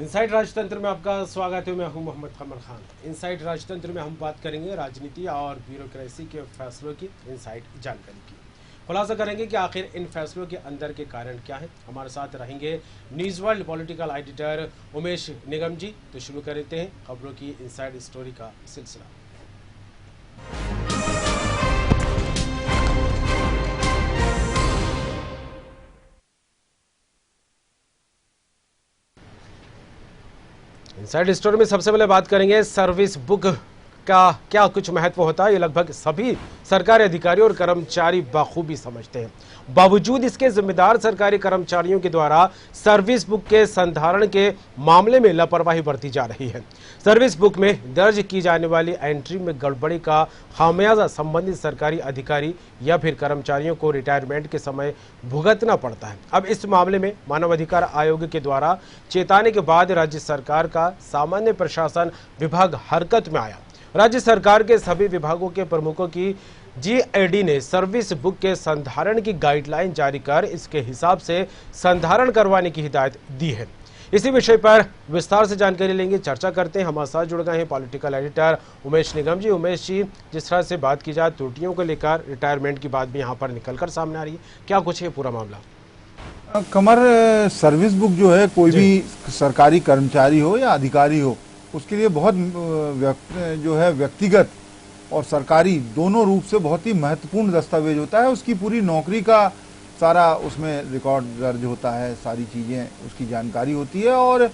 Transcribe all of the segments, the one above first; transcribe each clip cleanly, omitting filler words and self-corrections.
Inside राजतंत्र में आपका स्वागत है। मैं हूं मोहम्मद कमर खान। इनसाइड राजतंत्र में हम बात करेंगे राजनीति और ब्यूरोक्रेसी के फैसलों की इनसाइड जानकारी की। खुलासा करेंगे कि आखिर इन फैसलों के अंदर के कारण क्या है। हमारे साथ रहेंगे News World political editor Umesh Nigam ji. तो शुरू करते हैं खबरों की इनसाइड स्टोरी का सिलसिला। इनसाइड स्टोरी में सबसे पहले बात करेंगे सर्विस बुक का क्या कुछ महत्व होता है। ये लगभग सभी सरकारी अधिकारी और कर्मचारी बखूबी समझते हैं। बावजूद इसके जिम्मेदार सरकारी कर्मचारियों के द्वारा सर्विस बुक के संधारण के मामले में लापरवाही बरती जा रही है। सर्विस बुक में दर्ज की जाने वाली एंट्री में गड़बड़ी का खामियाजा संबंधित सरकारी अधिकारी या फिर कर्मचारियों को रिटायरमेंट के समय भुगतना पड़ता है। अब इस मामले में मानवाधिकार आयोग के द्वारा चेताने के बाद राज्य सरकार का सामान्य प्रशासन विभाग हरकत में आया। राज्य सरकार के सभी विभागों के प्रमुखों की जीएडी ने सर्विस बुक के संधारण की गाइडलाइन जारी कर इसके हिसाब से संधारण करवाने की हिदायत दी है। इसी विषय पर विस्तार से जानकारी लेंगे, चर्चा करते हैं। हमारे साथ जुड़ गए हैं पॉलिटिकल एडिटर उमेश निगम जी। उमेश जी, जिस तरह से बात की जाए त्रुटियों को लेकर रिटायरमेंट की बात भी यहाँ पर निकलकर सामने आ रही है, क्या कुछ है पूरा मामला? कमर, सर्विस बुक जो है कोई भी सरकारी कर्मचारी हो या अधिकारी हो, उसके लिए बहुत व्यक्तिगत और सरकारी दोनों रूप से बहुत ही महत्वपूर्ण दस्तावेज होता है। उसकी पूरी नौकरी का सारा उसमें रिकॉर्ड दर्ज होता है, सारी चीज़ें उसकी जानकारी होती है। और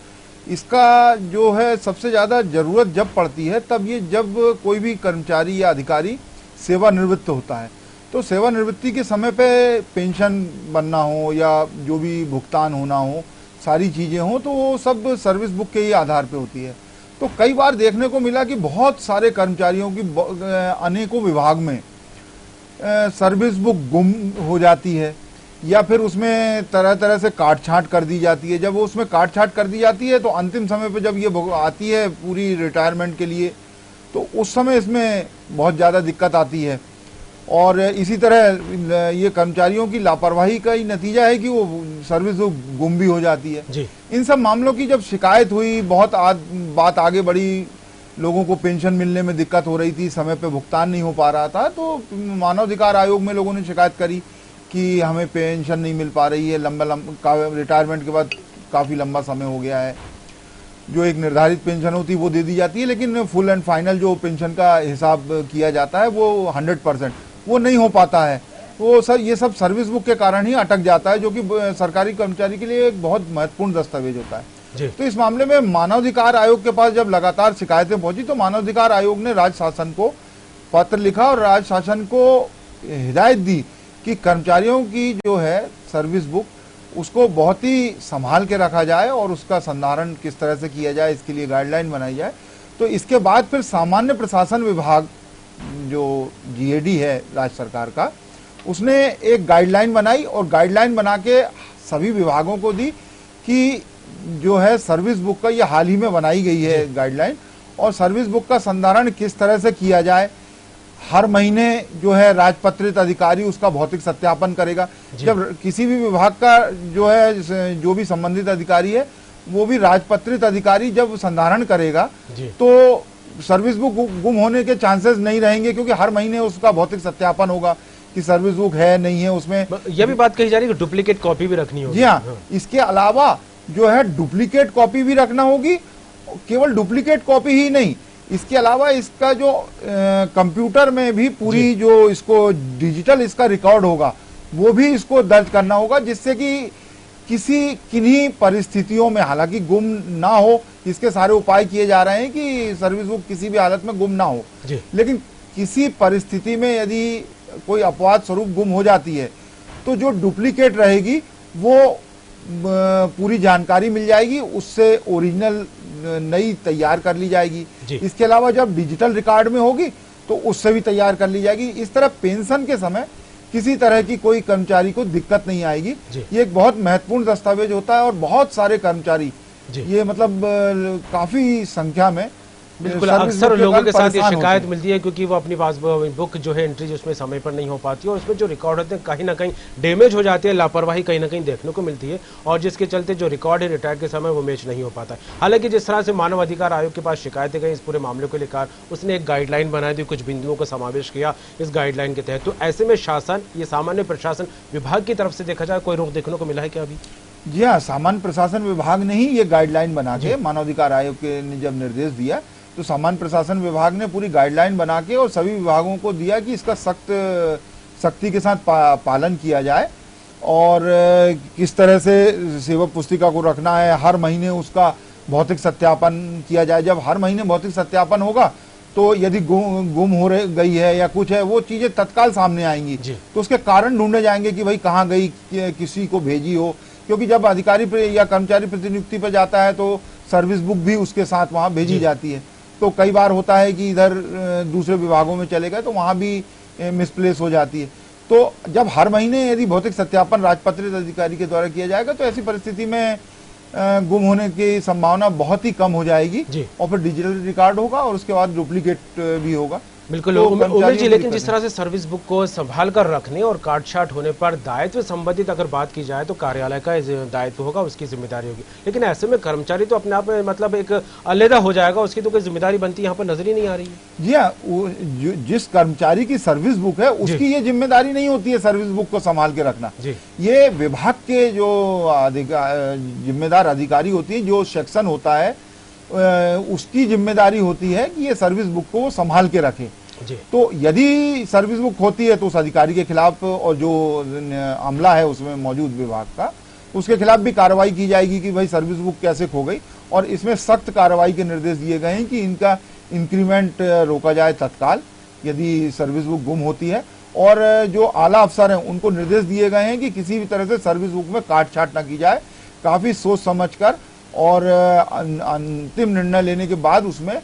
इसका जो है सबसे ज़्यादा ज़रूरत जब पड़ती है तब ये जब कोई भी कर्मचारी या अधिकारी सेवानिवृत्त होता है, तो सेवानिवृत्ति के समय पे पेंशन बनना हो या जो भी भुगतान होना हो, सारी चीज़ें हों, तो वो सब सर्विस बुक के ही आधार पे होती है। तो कई बार देखने को मिला कि बहुत सारे कर्मचारियों की अनेकों विभाग में सर्विस बुक गुम हो जाती है या फिर उसमें तरह तरह से काट छांट कर दी जाती है। जब वो उसमें काट छांट कर दी जाती है तो अंतिम समय पे जब ये आती है पूरी रिटायरमेंट के लिए, तो उस समय इसमें बहुत ज़्यादा दिक्कत आती है। और इसी तरह ये कर्मचारियों की लापरवाही का ही नतीजा है कि वो सर्विस गुम भी हो जाती है जी। इन सब मामलों की जब शिकायत हुई, बहुत बात आगे बढ़ी, लोगों को पेंशन मिलने में दिक्कत हो रही थी, समय पे भुगतान नहीं हो पा रहा था, तो मानवाधिकार आयोग में लोगों ने शिकायत करी कि हमें पेंशन नहीं मिल पा रही है, रिटायरमेंट के बाद काफ़ी लंबा समय हो गया है। जो एक निर्धारित पेंशन होती है वो दे दी जाती है, लेकिन फुल एंड फाइनल जो पेंशन का हिसाब किया जाता है वो 100% वो नहीं हो पाता है। वो सर ये सब सर्विस बुक के कारण ही अटक जाता है, जो कि सरकारी कर्मचारी के लिए एक बहुत महत्वपूर्ण दस्तावेज होता है। तो इस मामले में मानवाधिकार आयोग के पास जब लगातार शिकायतें पहुंची तो मानवाधिकार आयोग ने राज्य शासन को पत्र लिखा और राज्य शासन को हिदायत दी कि कर्मचारियों की जो है सर्विस बुक उसको बहुत ही संभाल के रखा जाए और उसका संधारण किस तरह से किया जाए, इसके लिए गाइडलाइन बनाई जाए। तो इसके बाद फिर सामान्य प्रशासन विभाग जो जीएडी है राज्य सरकार का, उसने एक गाइडलाइन बनाई और गाइडलाइन बना के सभी विभागों को दी कि जो है सर्विस बुक का, ये हाल ही में बनाई गई है गाइडलाइन, और सर्विस बुक का संधारण किस तरह से किया जाए। हर महीने जो है राजपत्रित अधिकारी उसका भौतिक सत्यापन करेगा। जब किसी भी विभाग का जो भी संबंधित अधिकारी है वो भी राजपत्रित अधिकारी जब संधारण करेगा तो सर्विस बुक गुम होने के चांसेस नहीं रहेंगे, क्योंकि हर महीने उसका भौतिक सत्यापन होगा कि सर्विस बुक है नहीं है। उसमें यह भी बात कही जा रही है कि डुप्लीकेट कॉपी भी रखनी होगी। जी हाँ, इसके अलावा जो है डुप्लीकेट कॉपी भी रखना होगी। केवल डुप्लीकेट कॉपी ही नहीं, इसके अलावा इसका जो कंप्यूटर में भी पूरी जो इसको डिजिटल इसका रिकॉर्ड होगा वो भी इसको दर्ज करना होगा, जिससे कि किन्हीं परिस्थितियों में हालांकि गुम ना हो, इसके सारे उपाय किए जा रहे हैं कि सर्विस बुक किसी भी हालत में गुम ना हो। लेकिन किसी परिस्थिति में यदि कोई अपवाद स्वरूप गुम हो जाती है तो जो डुप्लीकेट रहेगी वो पूरी जानकारी मिल जाएगी, उससे ओरिजिनल नई तैयार कर ली जाएगी। इसके अलावा जब डिजिटल रिकॉर्ड में होगी तो उससे भी तैयार कर ली जाएगी। इस तरह पेंशन के समय किसी तरह की कोई कर्मचारी को दिक्कत नहीं आएगी। ये एक बहुत महत्वपूर्ण दस्तावेज होता है और बहुत सारे कर्मचारी, ये मतलब काफी संख्या में बिल्कुल, सर्विस अक्सर बुक के लोगों कारण के साथ ये परेशान शिकायत होते हैं। मिलती है क्योंकि वो अपनी पासबुक बुक जो है एंट्री उसमें समय पर नहीं हो पाती है और उसमें जो रिकॉर्ड होते हैं कहीं ना कहीं डैमेज हो जाती है, लापरवाही कहीं ना कहीं देखने को मिलती है और जिसके चलते जो रिकॉर्ड है रिटायर के समय वो मैच नहीं हो पाता है। हालांकि जिस तरह से मानव अधिकार आयोग के पास शिकायतें गई इस पूरे मामले को लेकर, उसने एक गाइडलाइन बनाई थी, कुछ बिंदुओं का समावेश किया इस गाइडलाइन के तहत। तो ऐसे में शासन, ये सामान्य प्रशासन विभाग की तरफ से देखा जाए कोई रुख देखने को मिला है क्या अभी? जी हाँ, सामान्य प्रशासन विभाग ने ही ये गाइडलाइन बना के, मानवाधिकार आयोग के ने जब निर्देश दिया तो सामान्य प्रशासन विभाग ने पूरी गाइडलाइन बना के और सभी विभागों को दिया कि इसका सख्ती के साथ पालन किया जाए और किस तरह से सेवक पुस्तिका को रखना है। हर महीने उसका भौतिक सत्यापन किया जाए। जब हर महीने भौतिक सत्यापन होगा तो यदि गुम हो गई है या कुछ है, वो चीजें तत्काल सामने आएंगी, तो उसके कारण ढूंढे जाएंगे कि भाई कहाँ गई, किसी को भेजी हो। क्योंकि जब अधिकारी या कर्मचारी प्रतिनियुक्ति पर जाता है तो सर्विस बुक भी उसके साथ वहां भेजी जाती है। तो कई बार होता है कि इधर दूसरे विभागों में चले गए तो वहां भी मिसप्लेस हो जाती है। तो जब हर महीने यदि भौतिक सत्यापन राजपत्रित अधिकारी के द्वारा किया जाएगा तो ऐसी परिस्थिति में गुम होने की संभावना बहुत ही कम हो जाएगी और फिर डिजिटल रिकॉर्ड होगा और उसके बाद डुप्लीकेट भी होगा। बिल्कुल तो उमेश जी, लेकिन जिस तरह से सर्विस बुक को संभाल कर रखने और काट छाट होने पर दायित्व संबंधित अगर बात की जाए तो कार्यालय का दायित्व होगा, उसकी जिम्मेदारी होगी। लेकिन ऐसे में कर्मचारी तो अपने आप में मतलब एक अलग हो जाएगा, उसकी तो कोई जिम्मेदारी बनती यहाँ पर नजर ही नहीं आ रही है। जी हाँ, जिस कर्मचारी की सर्विस बुक है उसकी ये जिम्मेदारी नहीं होती है सर्विस बुक को संभाल के रखना। ये विभाग के जो जिम्मेदार अधिकारी होती है, जो सेक्शन होता है, उसकी जिम्मेदारी होती है कि ये सर्विस बुक को संभाल के रखे। तो यदि सर्विस बुक होती है तो उस अधिकारी के खिलाफ और जो अमला है उसमें मौजूद विभाग का, उसके खिलाफ भी कार्रवाई की जाएगी कि भाई सर्विस बुक कैसे खो गई। और इसमें सख्त कार्रवाई के निर्देश दिए गए हैं कि इनका इंक्रीमेंट रोका जाए तत्काल यदि सर्विस बुक गुम होती है। और जो आला अफसर हैं उनको निर्देश दिए गए हैं कि किसी भी तरह से सर्विस बुक में काट छाट न की जाए, काफी सोच समझ कर और अंतिम निर्णय लेने के बाद उसमें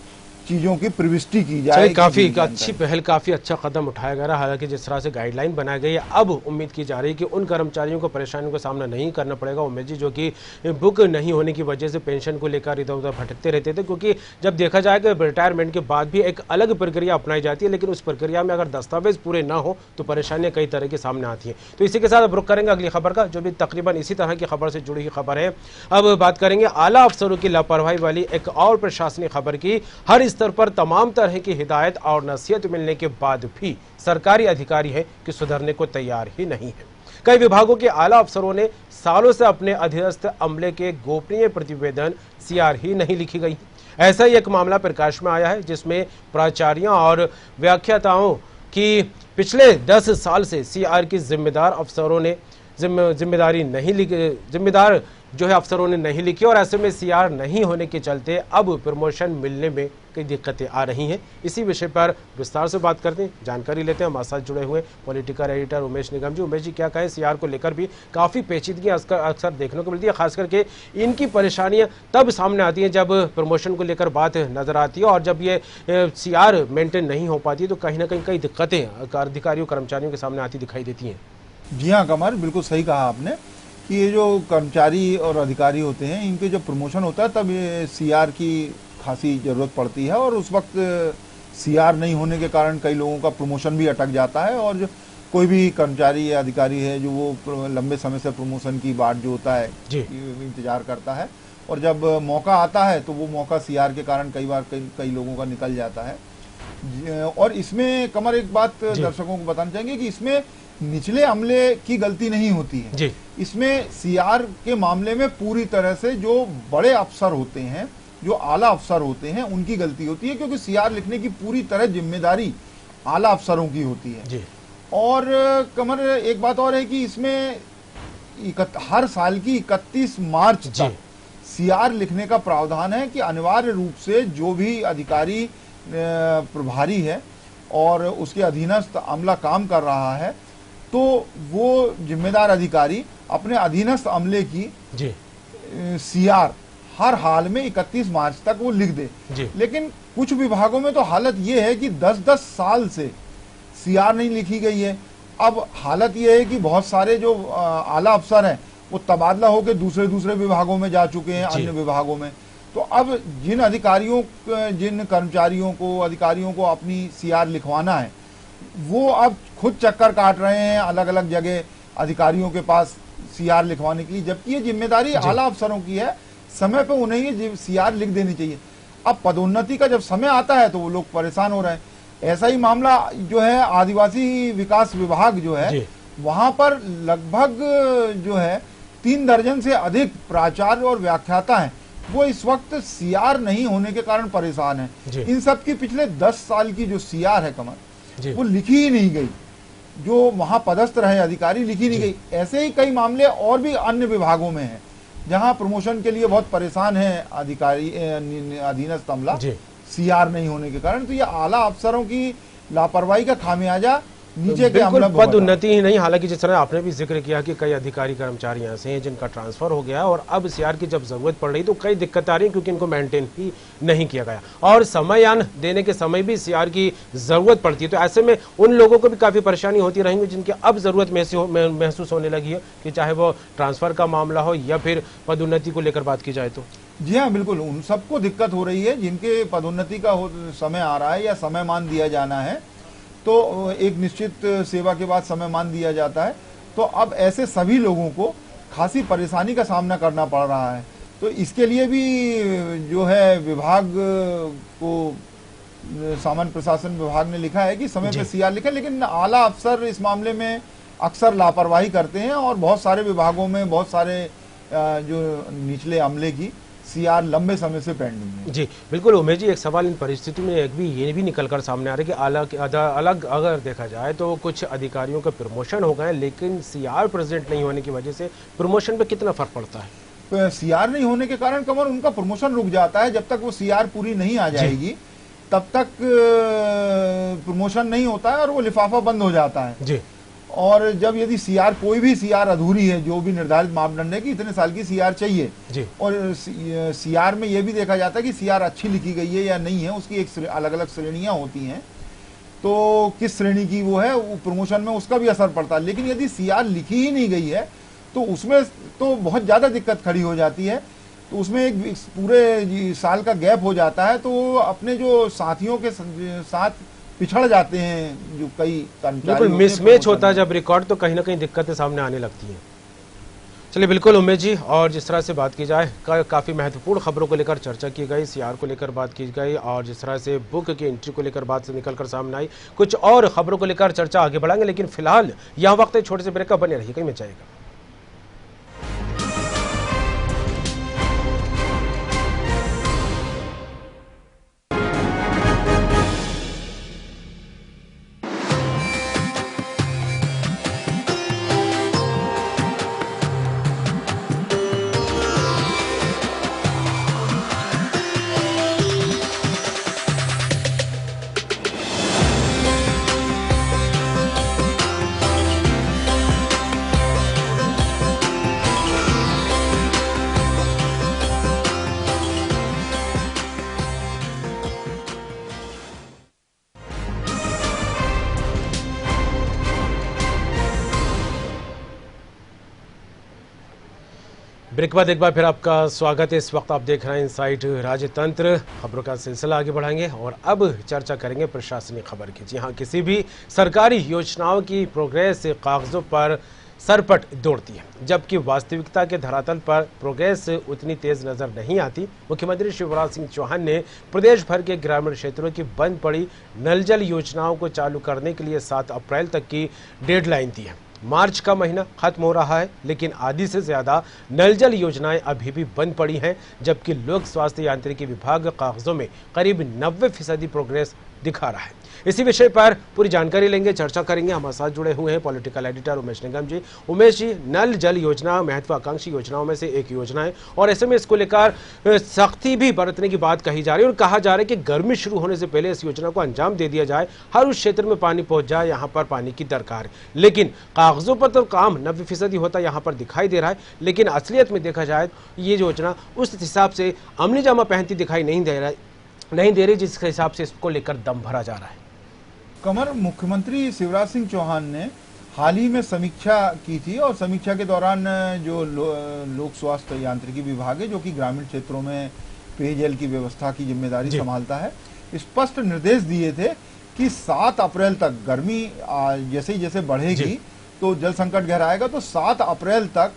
चीजों की प्रविष्टि की जाए। काफी अच्छी पहल, काफी अच्छा कदम उठाया गया। हालांकि जिस तरह से गाइडलाइन बनाई गई है, अब उम्मीद की जा रही है कि उन कर्मचारियों को परेशानियों का सामना नहीं करना पड़ेगा उमेश जी, जो कि बुक नहीं होने की वजह से पेंशन को लेकर इधर उधर भटकते रहते थे। क्योंकि जब देखा जाए कि रिटायरमेंट के बाद भी एक अलग प्रक्रिया अपनाई जाती है, लेकिन उस प्रक्रिया में अगर दस्तावेज पूरे ना हो तो परेशानियां कई तरह के सामने आती हैं। तो इसी के साथ अब रुख करेंगे अगली खबर का, जो भी तकरीबन इसी तरह की खबर से जुड़ी हुई खबर है। अब बात करेंगे आला अफसरों की लापरवाही वाली एक और प्रशासनिक खबर की। हर स्तर पर तमाम तरह की हिदायत और नसीहत मिलने के बाद भी सरकारी अधिकारी हैं कि सुधरने को तैयार ही नहीं है। कई विभागों के आला अफसरों ने सालों से अपने अधीनस्थ अमले के गोपनीय प्रतिवेदन सीआर ही नहीं लिखी गई। ऐसा ही एक मामला प्रकाश में आया है जिसमें प्राचार्यों और व्याख्याताओं की पिछले 10 साल से सीआर की जिम्मेदार अफसरों ने जिम्मेदार जो है अफसरों ने नहीं लिखी और ऐसे में सीआर नहीं होने के चलते अब प्रमोशन मिलने में कई दिक्कतें आ रही हैं। इसी विषय पर विस्तार से बात करते हैं, जानकारी लेते हैं। हमारे साथ जुड़े हुए पॉलिटिकल एडिटर उमेश निगम जी। उमेश जी, क्या कहें, सीआर को लेकर भी काफ़ी पेचीदगी अक्सर देखने को मिलती है, खास करके इनकी परेशानियां तब सामने आती हैं जब प्रमोशन को लेकर बात नजर आती है और जब ये सीआर मेंटेन नहीं हो पाती तो कहीं ना कहीं कई दिक्कतें अधिकारियों कर्मचारियों के सामने आती दिखाई देती हैं। जी हाँ कमर, बिल्कुल सही कहा आपने कि ये जो कर्मचारी और अधिकारी होते हैं इनके जब प्रमोशन होता है तब ये सीआर की खासी ज़रूरत पड़ती है और उस वक्त सीआर नहीं होने के कारण कई लोगों का प्रमोशन भी अटक जाता है। और जो कोई भी कर्मचारी या अधिकारी है जो वो लंबे समय से प्रमोशन की बाट जो होता है इंतजार करता है और जब मौका आता है तो वो मौका सीआर के कारण कई बार कई लोगों का निकल जाता है। और इसमें कमर एक बात दर्शकों को बताना चाहेंगे कि इसमें निचले अमले की गलती नहीं होती है। इसमें सीआर के मामले में पूरी तरह से जो बड़े अफसर होते हैं, जो आला अफसर होते हैं, उनकी गलती होती है क्योंकि सीआर लिखने की पूरी तरह जिम्मेदारी आला अफसरों की होती है। और कमर एक बात और है कि इसमें हर साल की 31 मार्च तक सीआर लिखने का प्रावधान है कि अनिवार्य रूप से जो भी अधिकारी प्रभारी है और उसके अधीनस्थ अमला काम कर रहा है तो वो जिम्मेदार अधिकारी अपने अधीनस्थ अमले की सीआर हर हाल में 31 मार्च तक वो लिख दे। लेकिन कुछ विभागों में तो हालत ये है कि 10-10 साल से सीआर नहीं लिखी गई है। अब हालत ये है कि बहुत सारे जो आला अफसर हैं वो तबादला होकर दूसरे विभागों में जा चुके हैं, अन्य विभागों में। तो अब जिन कर्मचारियों को, अधिकारियों को अपनी सीआर लिखवाना है, वो अब खुद चक्कर काट रहे हैं अलग अलग जगह अधिकारियों के पास सीआर लिखवाने के लिए, जबकि ये जिम्मेदारी आला अफसरों की है। समय पे उन्हें ये सीआर लिख देनी चाहिए। अब पदोन्नति का जब समय आता है तो वो लोग परेशान हो रहे हैं। ऐसा ही मामला जो है आदिवासी विकास विभाग जो है, वहां पर लगभग जो है 3 दर्जन से अधिक प्राचार्य और व्याख्याता हैं, वो इस वक्त सीआर नहीं होने के कारण परेशान हैं। इन सब की पिछले 10 साल की जो सीआर है कमल, वो लिखी ही नहीं गई। जो वहां पदस्थ रहे अधिकारी, लिखी नहीं गई। ऐसे ही कई मामले और भी अन्य विभागों में हैं जहां प्रमोशन के लिए बहुत परेशान है अधिकारी, अधीनस्थ अमला, सीआर नहीं होने के कारण। तो ये आला अफसरों की लापरवाही का खामियाजा नीचे के अमला को पद उन्नति ही नहीं, हालांकि जिस तरह आपने भी जिक्र किया कि कई अधिकारी कर्मचारी ऐसे हैं जिनका ट्रांसफर हो गया और अब सीआर की जब जरूरत पड़ रही तो कई दिक्कत आ रही है क्योंकि इनको मेंटेन ही नहीं किया गया और समयान देने के समय भी सीआर की जरूरत पड़ती है। तो ऐसे में उन लोगों को भी काफी परेशानी होती रहेंगी जिनकी अब जरूरत महसूस होने लगी है, कि चाहे वो ट्रांसफर का मामला हो या फिर पदोन्नति को लेकर बात की जाए तो। जी हाँ, बिल्कुल, उन सबको दिक्कत हो रही है जिनके पदोन्नति का समय आ रहा है या समय मान दिया जाना है, तो एक निश्चित सेवा के बाद समय मान दिया जाता है। तो अब ऐसे सभी लोगों को खासी परेशानी का सामना करना पड़ रहा है। तो इसके लिए भी जो है विभाग को, सामान्य प्रशासन विभाग ने लिखा है कि समय पे सीआर लिखे, लेकिन आला अफसर इस मामले में अक्सर लापरवाही करते हैं और बहुत सारे विभागों में बहुत सारे जो निचले अमले की सीआर लंबे समय से पेंडिंग है। जी बिल्कुल उमेश जी, एक सवाल इन परिस्थितियों में एक भी ये भी निकल कर सामने आ रहा है कि अलग अगर देखा जाए तो कुछ अधिकारियों का प्रमोशन हो गए, लेकिन सीआर प्रेजेंट नहीं होने की वजह से प्रमोशन पे कितना फर्क पड़ता है? तो सीआर नहीं होने के कारण कमर उनका प्रमोशन रुक जाता है। जब तक वो सीआर पूरी नहीं आ जाएगी तब तक प्रमोशन नहीं होता है और वो लिफाफा बंद हो जाता है जी। और जब यदि सीआर, कोई भी सीआर अधूरी है, जो भी निर्धारित मापदंड है कि इतने साल की सीआर चाहिए जी, और सीआर में यह भी देखा जाता है कि सीआर अच्छी लिखी गई है या नहीं है, उसकी एक अलग अलग श्रेणियां होती हैं, तो किस श्रेणी की वो है, वो प्रमोशन में उसका भी असर पड़ता है। लेकिन यदि सीआर लिखी ही नहीं गई है तो उसमें तो बहुत ज्यादा दिक्कत खड़ी हो जाती है। तो उसमें एक पूरे साल का गैप हो जाता है, तो अपने जो साथियों के साथ पिछड़ जाते हैं जो कई कर्मचारी, मिसमैच होता है जब रिकॉर्ड, तो कहीं ना कहीं दिक्कतें सामने आने लगती हैं। चलिए बिल्कुल उमेश जी, और जिस तरह से बात की जाए काफ़ी महत्वपूर्ण खबरों को लेकर चर्चा की गई, सीआर को लेकर बात की गई और जिस तरह से बुक की एंट्री को लेकर बात से निकलकर सामने आई, कुछ और खबरों को लेकर चर्चा आगे बढ़ाएंगे, लेकिन फिलहाल यहाँ वक्त एक छोटे से ब्रेक का बने रहिए, कहीं में जाएगा। ब्रेक के बाद एक बार फिर आपका स्वागत है। इस वक्त आप देख रहे हैं इनसाइट राजतंत्र, खबरों का सिलसिला आगे बढ़ाएंगे और अब चर्चा करेंगे प्रशासनिक खबर की। जी हाँ, किसी भी सरकारी योजनाओं की प्रोग्रेस कागजों पर सरपट दौड़ती है, जबकि वास्तविकता के धरातल पर प्रोग्रेस उतनी तेज नजर नहीं आती। मुख्यमंत्री शिवराज सिंह चौहान ने प्रदेश भर के ग्रामीण क्षेत्रों की बंद पड़ी नल जल योजनाओं को चालू करने के लिए 7 अप्रैल तक की डेडलाइन दी है। मार्च का महीना खत्म हो रहा है, लेकिन आधी से ज्यादा नल जल योजनाएं अभी भी बंद पड़ी हैं, जबकि लोक स्वास्थ्य यांत्रिकी विभाग कागजों में करीब 90% प्रोग्रेस दिखा रहा है। इसी विषय पर पूरी जानकारी लेंगे, चर्चा करेंगे। हमारे साथ जुड़े हुए हैं पॉलिटिकल एडिटर उमेश निगम जी। उमेश जी, नल जल योजना महत्वाकांक्षी योजनाओं में से एक योजना है और ऐसे में इसको लेकर सख्ती भी बरतने की बात कही जा रही है और कहा जा रहा है कि गर्मी शुरू होने से पहले इस योजना को अंजाम दे दिया जाए, हर उस क्षेत्र में पानी पहुंच जाए यहाँ पर पानी की दरकार है। लेकिन कागजों पर तो काम 90% होता यहाँ पर दिखाई दे रहा है, लेकिन असलियत में देखा जाए ये योजना उस हिसाब से अमली जामा पहनती दिखाई नहीं दे रही जिस हिसाब से इसको लेकर दम भरा जा रहा है। कमर, मुख्यमंत्री शिवराज सिंह चौहान ने हाल ही में समीक्षा की थी और समीक्षा के दौरान जो लोक स्वास्थ्य यांत्रिकी विभाग है, जो कि ग्रामीण क्षेत्रों में पेयजल की व्यवस्था की जिम्मेदारी संभालता है, स्पष्ट निर्देश दिए थे कि 7 अप्रैल तक गर्मी जैसे ही जैसे बढ़ेगी तो जल संकट गहराएगा, तो 7 अप्रैल तक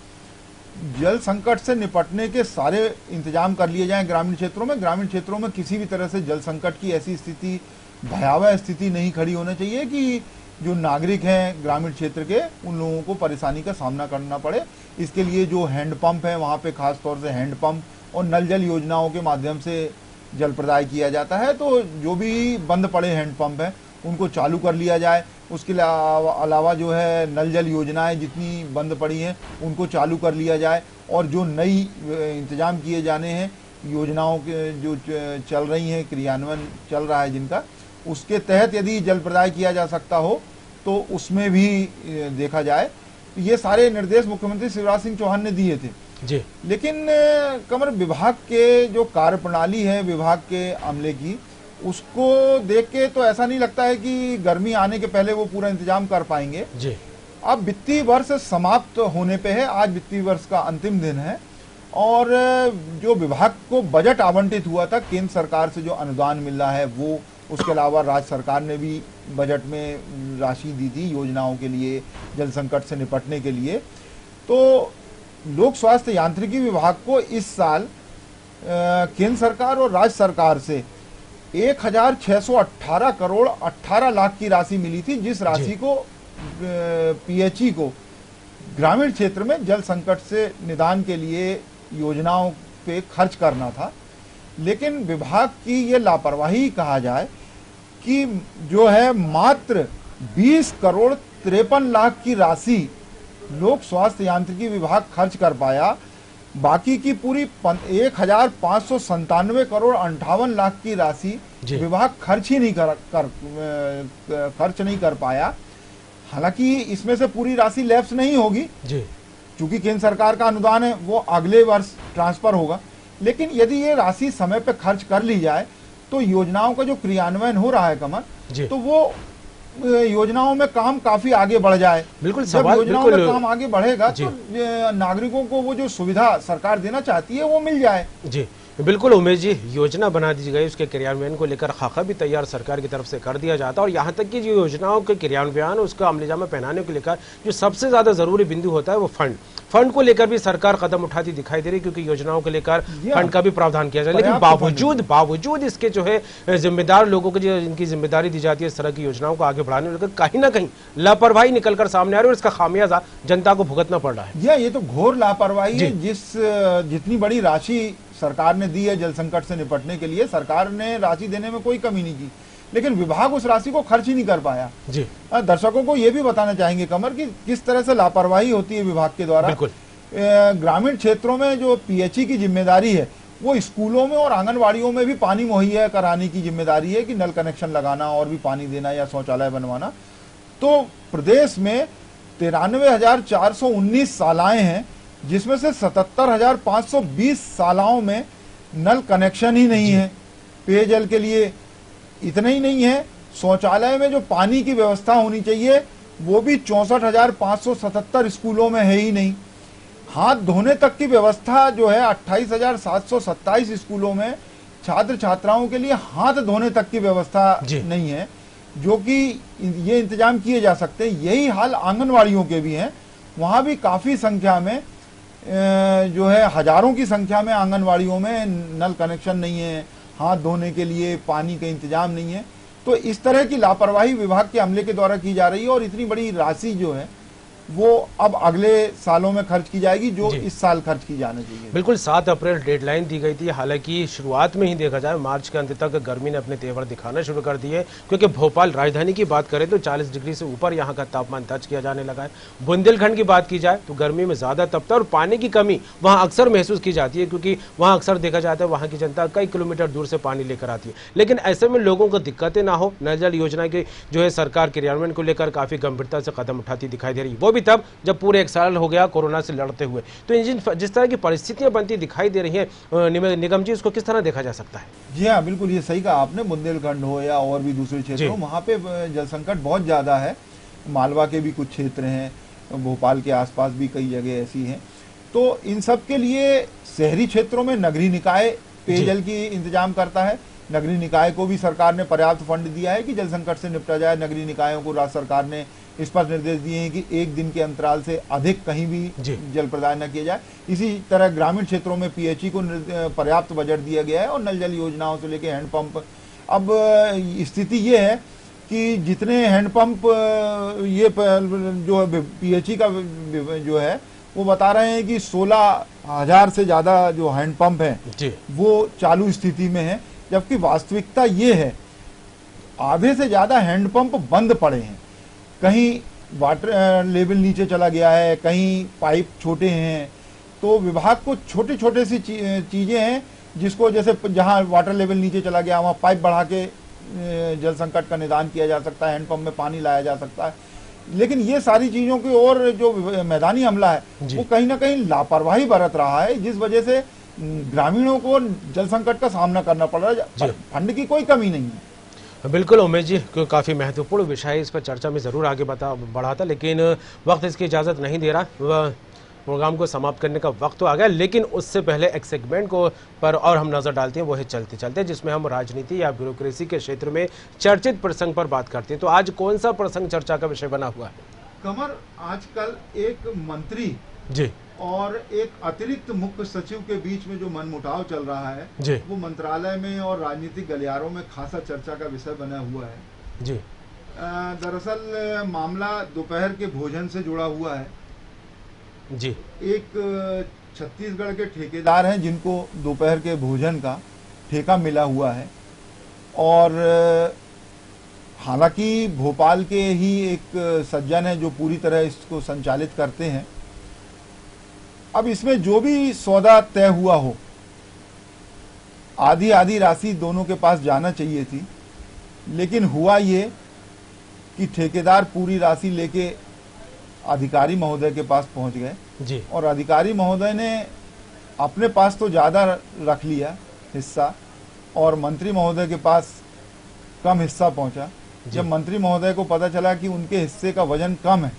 जल संकट से निपटने के सारे इंतजाम कर लिए जाएं ग्रामीण क्षेत्रों में। ग्रामीण क्षेत्रों में किसी भी तरह से जल संकट की ऐसी स्थिति, भयावह स्थिति नहीं खड़ी होनी चाहिए कि जो नागरिक हैं ग्रामीण क्षेत्र के, उन लोगों को परेशानी का सामना करना पड़े। इसके लिए जो हैंडपंप है वहाँ पे खास तौर से हैंडपंप और नल जल योजनाओं के माध्यम से जल प्रदाय किया जाता है। तो जो भी बंद पड़े हैंडपंप हैं उनको चालू कर लिया जाए। उसके अलावा जो है नल जल योजनाएं जितनी बंद पड़ी हैं उनको चालू कर लिया जाए, और जो नई इंतजाम किए जाने हैं योजनाओं के जो चल रही हैं, क्रियान्वयन चल रहा है जिनका, उसके तहत यदि जल प्रदाय किया जा सकता हो तो उसमें भी देखा जाए। ये सारे निर्देश मुख्यमंत्री शिवराज सिंह चौहान ने दिए थे जी। लेकिन कमर, विभाग के जो कार्यप्रणाली है विभाग के अमले की, उसको देख के तो ऐसा नहीं लगता है कि गर्मी आने के पहले वो पूरा इंतजाम कर पाएंगे जी। अब वित्तीय वर्ष समाप्त होने पे है, आज वित्तीय वर्ष का अंतिम दिन है, और जो विभाग को बजट आवंटित हुआ था केंद्र सरकार से जो अनुदान मिल रहा है वो, उसके अलावा राज्य सरकार ने भी बजट में राशि दी थी योजनाओं के लिए, जल संकट से निपटने के लिए। तो लोक स्वास्थ्य यांत्रिकी विभाग को इस साल केंद्र सरकार और राज्य सरकार से 1618 करोड़ 18 लाख की राशि मिली थी, जिस राशि को पीएचई को ग्रामीण क्षेत्र में जल संकट से निदान के लिए योजनाओं पे खर्च करना था। लेकिन विभाग की ये लापरवाही कहा जाए कि जो है मात्र 20 करोड़ 53 लाख की राशि लोक स्वास्थ्य यांत्रिकी विभाग खर्च कर पाया। बाकी की पूरी 1597 करोड़ 58 लाख की राशि विभाग खर्च नहीं कर पाया। हालांकि इसमें से पूरी राशि लैप्स नहीं होगी जी, क्योंकि केंद्र सरकार का अनुदान है वो अगले वर्ष ट्रांसफर होगा। लेकिन यदि ये राशि समय पर खर्च कर ली जाए तो योजनाओं का जो क्रियान्वयन हो रहा है कमल, तो वो योजनाओं में काम काफी आगे बढ़ जाए। बिल्कुल, जब योजनाओं में काम आगे बढ़ेगा तो नागरिकों को वो जो सुविधा सरकार देना चाहती है वो मिल जाए। जी बिल्कुल उमेश जी, योजना बना दी गई, उसके क्रियान्वयन को लेकर खाका भी तैयार सरकार की तरफ से कर दिया जाता है, और यहाँ तक कि जो योजनाओं के क्रियान्वयन उसको अमलीजामा पहनाने को लेकर जो सबसे ज्यादा जरूरी बिंदु होता है वो फंड को लेकर भी सरकार कदम उठाती दिखाई दे रही, क्योंकि योजनाओं को लेकर फंड का भी प्रावधान किया जाए। लेकिन बावजूद इसके जो है जिम्मेदार लोगों को जो इनकी जिम्मेदारी दी जाती है इस तरह की योजनाओं को आगे बढ़ाने में, कहीं ना कहीं लापरवाही निकलकर सामने आ रही है और इसका खामियाजा जनता को भुगतना पड़ रहा है। ये तो घोर लापरवाही है। जितनी बड़ी राशि सरकार ने दी है जल संकट से निपटने के लिए, सरकार ने राशि देने में कोई कमी नहीं की, लेकिन विभाग उस राशि को खर्च ही नहीं कर पाया। जी दर्शकों को यह भी बताना चाहेंगे कमर कि किस तरह से लापरवाही होती है विभाग के द्वारा। ग्रामीण क्षेत्रों में जो पीएचई की जिम्मेदारी है वो स्कूलों में और आंगनवाड़ियों में भी पानी मुहैया कराने की जिम्मेदारी है कि नल कनेक्शन लगाना और भी पानी देना या शौचालय बनवाना। तो प्रदेश में 93,419 शालाएं हैं, जिसमें से 77,520 शालाओं में नल कनेक्शन ही नहीं है पेयजल के लिए। इतना ही नहीं है, शौचालय में जो पानी की व्यवस्था होनी चाहिए वो भी 64,577 स्कूलों में है ही नहीं। हाथ धोने तक की व्यवस्था जो है 28,727 स्कूलों में छात्र छात्राओं के लिए हाथ धोने तक की व्यवस्था नहीं है, जो कि ये इंतजाम किए जा सकते हैं। यही हाल आंगनवाड़ियों के भी हैं, वहां भी काफी संख्या में जो है हजारों की संख्या में आंगनवाड़ियों में नल कनेक्शन नहीं है, हाथ धोने के लिए पानी का इंतजाम नहीं है। तो इस तरह की लापरवाही विभाग के अमले के द्वारा की जा रही है, और इतनी बड़ी राशि जो है वो अब अगले सालों में खर्च की जाएगी जो इस साल खर्च की जानी चाहिए। बिल्कुल 7 अप्रैल डेडलाइन दी गई थी। हालांकि शुरुआत में ही देखा जाए मार्च के अंत तक गर्मी ने अपने तेवर दिखाना शुरू कर दिए, क्योंकि भोपाल राजधानी की बात करें तो 40 डिग्री से ऊपर यहाँ का तापमान दर्ज किया जाने लगा है। बुंदेलखंड की बात की जाए तो गर्मी में ज्यादा तपता है और पानी की कमी वहाँ अक्सर महसूस की जाती है, क्योंकि वहाँ अक्सर देखा जाता है वहाँ की जनता कई किलोमीटर दूर से पानी लेकर आती है। लेकिन ऐसे में लोगों को दिक्कतें ना हो, नल जल योजना की जो है सरकार क्रियान्वयन को लेकर काफी गंभीरता से कदम उठाती दिखाई दे रही है, वो भी तब जब पूरे 1 साल हो गया कोरोना से लड़ते हुए। तो जिस तरह की परिस्थितियां बनती दिखाई दे रही हैं, निगम जी उसको किस तरह देखा जा सकता है? जी हाँ, बिल्कुल ये सही कहा आपने। बुंदेलखंड हो या और भी दूसरे क्षेत्र हो, वहाँ पे जल संकट बहुत ज्यादा है। मालवा के भी कुछ क्षेत्र हैं, भोपाल के आसपास भी कई जगह ऐसी हैं। तो इन सब के लिए शहरी क्षेत्रों में नगरीय निकाय पेयजल की इंतजाम करता है। नगरीय निकाय को भी सरकार ने पर्याप्त फंड दिया है कि जल संकट से निपटा जाए। नगरीय निकायों को राज्य सरकार ने स्पष्ट निर्देश दिए हैं कि एक दिन के अंतराल से अधिक कहीं भी जल प्रदान न किया जाए। इसी तरह ग्रामीण क्षेत्रों में पीएचई को पर्याप्त बजट दिया गया है और नल जल योजनाओं से लेकर हैंडपंप। अब स्थिति ये है कि जितने हैंडपंप ये जो पीएचई का जो है वो बता रहे हैं कि 16,000 से ज्यादा जो हैंडपंप हैं वो चालू स्थिति में है, जबकि वास्तविकता ये है आधे से ज्यादा हैंडपंप बंद पड़े हैं। कहीं वाटर लेवल नीचे चला गया है, कहीं पाइप छोटे हैं। तो विभाग को छोटे छोटे सी चीजें हैं जिसको, जैसे जहां वाटर लेवल नीचे चला गया वहां पाइप बढ़ा के जल संकट का निदान किया जा सकता है, हैंडपंप में पानी लाया जा सकता है। लेकिन ये सारी चीजों की ओर जो मैदानी अमला है वो कहीं ना कहीं लापरवाही बरत रहा है, जिस वजह से ग्रामीणों को जल संकट का सामना करना पड़ रहा है। फंड की कोई कमी नहीं है। बिल्कुल उमेश जी, क्योंकि काफ़ी महत्वपूर्ण विषय है, इस पर चर्चा में ज़रूर आगे बढ़ा था, लेकिन वक्त इसकी इजाज़त नहीं दे रहा। प्रोग्राम को समाप्त करने का वक्त तो आ गया, लेकिन उससे पहले एक सेगमेंट को पर और हम नज़र डालते हैं, वो है चलते चलते, जिसमें हम राजनीति या ब्यूरोक्रेसी के क्षेत्र में चर्चित प्रसंग पर बात करते हैं। तो आज कौन सा प्रसंग चर्चा का विषय बना हुआ है? कमर, आजकल एक मंत्री जी और एक अतिरिक्त मुख्य सचिव के बीच में जो मनमुटाव चल रहा है वो मंत्रालय में और राजनीतिक गलियारों में खासा चर्चा का विषय बना हुआ है। जी दरअसल मामला दोपहर के भोजन से जुड़ा हुआ है। जी एक छत्तीसगढ़ के ठेकेदार हैं जिनको दोपहर के भोजन का ठेका मिला हुआ है, और हालांकि भोपाल के ही एक सज्जन है जो पूरी तरह इसको संचालित करते हैं। अब इसमें जो भी सौदा तय हुआ हो, आधी आधी राशि दोनों के पास जाना चाहिए थी, लेकिन हुआ ये कि ठेकेदार पूरी राशि लेके अधिकारी महोदय के पास पहुंच गए जी, और अधिकारी महोदय ने अपने पास तो ज्यादा रख लिया हिस्सा और मंत्री महोदय के पास कम हिस्सा पहुंचा। जब मंत्री महोदय को पता चला कि उनके हिस्से का वजन कम है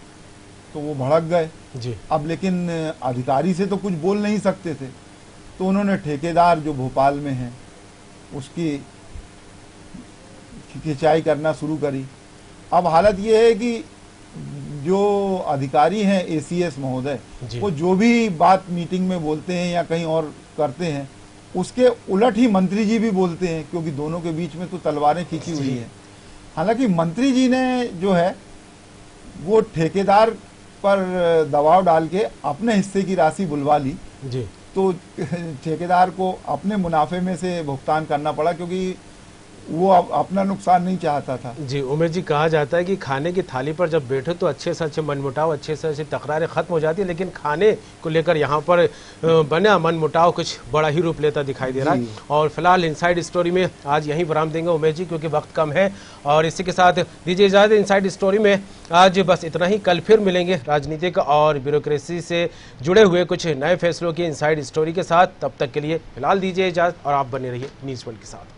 तो वो भड़क गए जी। अब लेकिन अधिकारी से तो कुछ बोल नहीं सकते थे, तो उन्होंने ठेकेदार जो भोपाल में है उसकी खिंचाई करना शुरू करी। अब हालत ये है कि जो अधिकारी हैं एसीएस महोदय, वो जो भी बात मीटिंग में बोलते हैं या कहीं और करते हैं उसके उलट ही मंत्री जी भी बोलते हैं, क्योंकि दोनों के बीच में तो तलवारें खींची हुई है। हालांकि मंत्री जी ने जो है वो ठेकेदार पर दबाव डाल के अपने हिस्से की राशि बुलवा ली जी, तो ठेकेदार को अपने मुनाफे में से भुगतान करना पड़ा, क्योंकि वो अपना नुकसान नहीं चाहता था। जी उमेश जी, कहा जाता है कि खाने की थाली पर जब बैठो तो अच्छे से अच्छे मनमुटाव, अच्छे से अच्छी तकरारें खत्म हो जाती है, लेकिन खाने को लेकर यहाँ पर बना मनमुटाव कुछ बड़ा ही रूप लेता दिखाई दे रहा है। और फिलहाल इनसाइड स्टोरी में आज यहीं विराम देंगे उमेश जी, क्योंकि वक्त कम है, और इसी के साथ दीजिए इजाजत। इनसाइड स्टोरी में आज बस इतना ही। कल फिर मिलेंगे राजनीतिक और ब्यूरोक्रेसी से जुड़े हुए कुछ नए फैसलों की इनसाइड स्टोरी के साथ। तब तक के लिए फिलहाल दीजिए इजाजत और आप बने रहिए न्यूज़ वर्ल्ड के साथ।